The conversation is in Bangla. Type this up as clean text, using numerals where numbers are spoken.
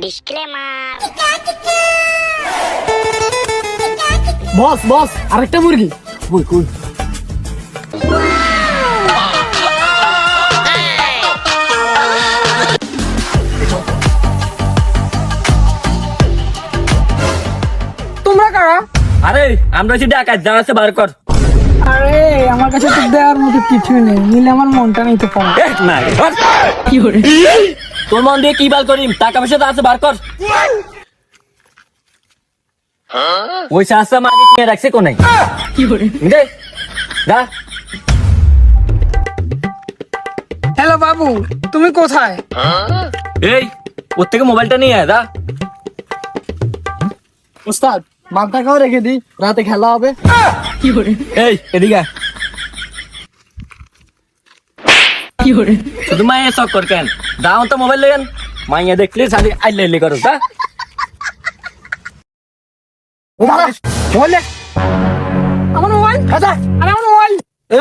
ডিসক্লেমার। বস আরেকটা মুরগি। কই তোমরা কারা? আরে আমরা হচ্ছে ডাকাত, জানাচ্ছে বার কর। আরে আমার কাছে তো দেওয়ার মতো কিছুই নেই, নিলে আমার মনটা নিতে পারে। কি করে তোর মন দিয়ে কি বাল করিম? টাকা পয়সা তো আছে, বার কর। ওই শাস্তা মাকে কিনে রাখছে কোনে? কি করে দে দা। হ্যালো বাবু, তুমি কোথায়? এই ওর থেকে মোবাইলটা নিয়ে আয়, দা। ওস্তাদ মালটাকেও রেখে দি, রাতে খেলা হবে। এই এদিকে আয়। শুধু মাইয়া শখ কর কেন? দাও তো মোবাইল লেন, মাইয়া দেখলে সাথে আইলে করো, দা। মোবাইল দে। আমার মোবাইল। আরে আমার মোবাইল। এই